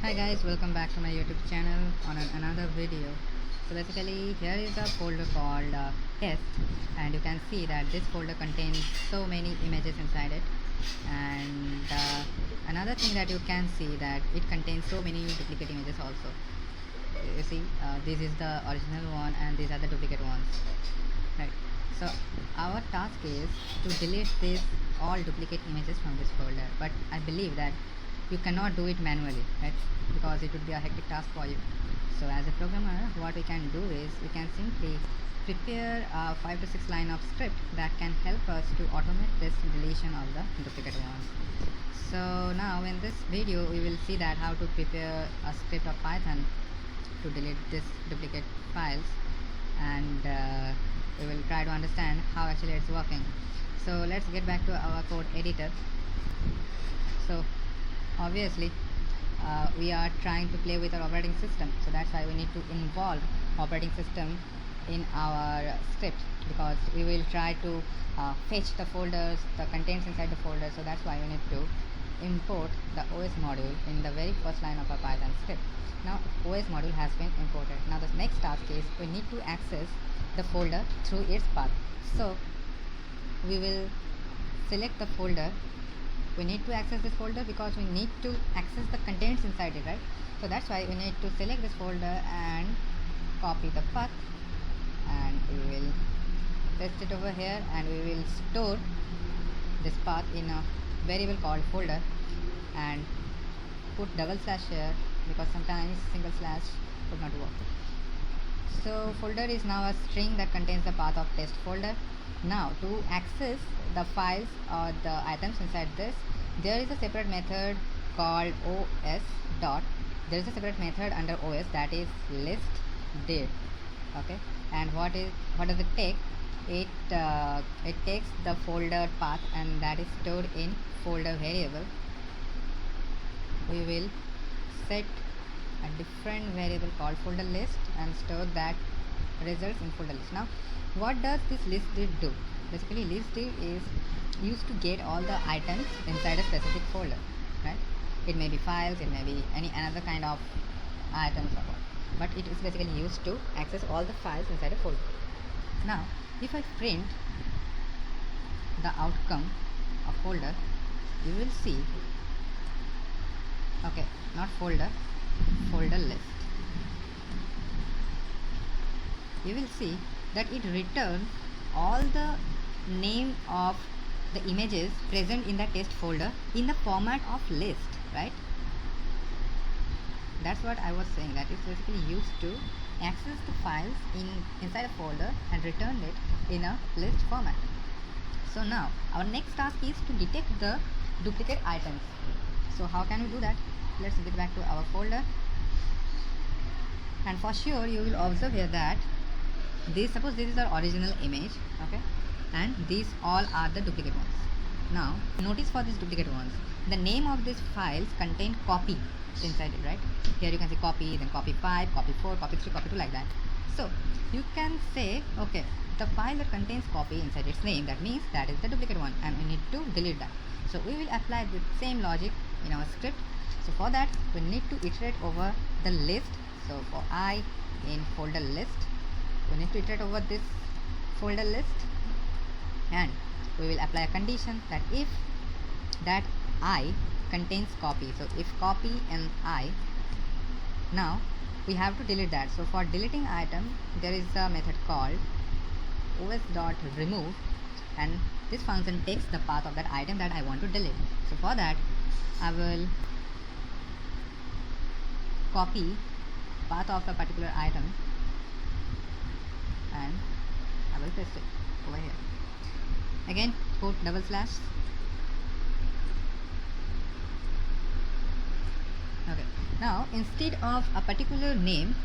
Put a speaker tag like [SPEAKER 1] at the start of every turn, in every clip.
[SPEAKER 1] Hi guys, welcome back to my YouTube channel on another video. So basically here is a folder called test, and you can see that this folder contains so many images inside it. And another thing that you can see that it contains so many duplicate images also. You see, this is the original one and these are the duplicate ones, right? So our task is to delete this all duplicate images from this folder, but I believe that you cannot do it manually, right? Because it would be a hectic task for you. So as a programmer, what we can do is we can simply prepare a 5 to 6 line of script that can help us to automate this deletion of the duplicate ones. So now in this video we will see that how to prepare a script of Python to delete this duplicate files, and we will try to understand how actually it's working. So let's get back to our code editor. So obviously we are trying to play with our operating system, so that's why we need to involve operating system in our script, because we will try to fetch the folders, the contents inside the folder. So that's why we need to import the OS module in the very first line of our Python script. Now OS module has been imported. Now the next task is we need to access the folder through its path. So we will select the folder. We need to access this folder because we need to access the contents inside it, right? So that's why we need to select this folder and copy the path, and we will paste it over here, and we will store this path in a variable called folder and put double slash here, because sometimes single slash would not work. So folder is now a string that contains the path of test folder. Now to access the files or the items inside this, there is a separate method called os dot. There is a separate method under os that is list dir. Okay, and what does it take? It takes the folder path, and that is stored in folder variable. We will set a different variable called folder list and store that results in folder list. Now what does this list dir do? Basically list dir is used to get all the items inside a specific folder, right? It may be files, it may be any another kind of items or what, but it is basically used to access all the files inside a folder. Now if I print the outcome of folder, you will see, okay, not folder, folder list, you will see that it returns all the name of the images present in the test folder in the format of list, right? That's what I was saying, that it's basically used to access the files inside a folder and return it in a list format. So now our next task is to detect the duplicate items. So how can we do that? Let's get back to our folder, and for sure you will observe here that suppose this is our original image, okay, and these all are the duplicate ones. Now notice for these duplicate ones, the name of these files contain copy inside it, right? Here you can see copy, then copy 5, copy 4, copy 3, copy 2, like that. So you can say, okay, the file that contains copy inside its name, that means that is the duplicate one, and we need to delete that. So we will apply the same logic in our script. So for that we need to iterate over the list. So for I in folder list, we need to iterate over this folder list, and we will apply a condition that if that I contains copy, so if copy and I, now we have to delete that. So for deleting item, there is a method called os.remove, and this function takes the path of that item that I want to delete. So for that I will copy path of a particular item and I will paste it over here. Again put double slash. Okay, now instead of a particular name,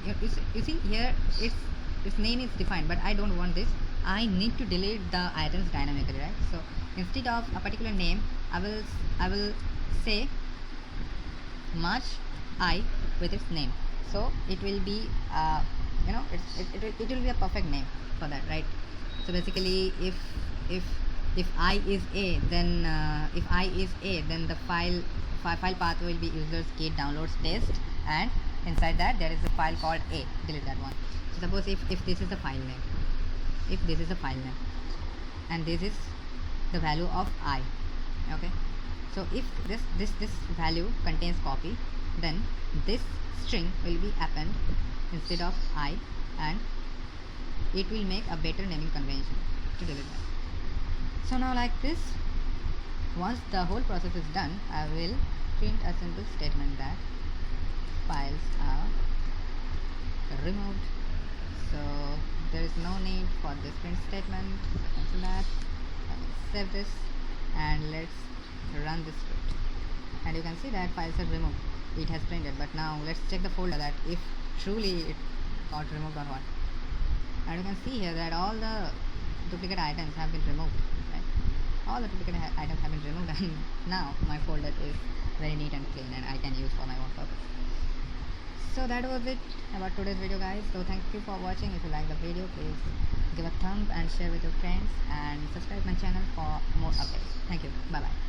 [SPEAKER 1] you see here its name is defined, but I don't want this. I need to delete the items dynamically, right? So instead of a particular name, I will say match I with its name. So it will be it will be a perfect name for that, right? So basically if I is a, then if I is a, then the file path will be users git downloads test, and inside that there is a file called a. Delete that one. So suppose if this is the file name, if this is a file name and this is the value of I, okay, so if this value contains copy, then this string will be append instead of I, and it will make a better naming convention to delete that. So now like this, once the whole process is done, I will print a simple statement that files are removed. So there is no need for this print statement. So cancel that. I will save this and let's run this script, and you can see that files are removed. It has printed, but now let's check the folder that if truly it got removed or what. And you can see here that all the duplicate items have been removed, right? All the duplicate items have been removed, and now my folder is very neat and clean, and I can use for my own purpose. So that was it about today's video, guys. So thank you for watching. If you like the video, please give a thumb and share with your friends, and subscribe my channel for more updates. Thank you. Bye bye.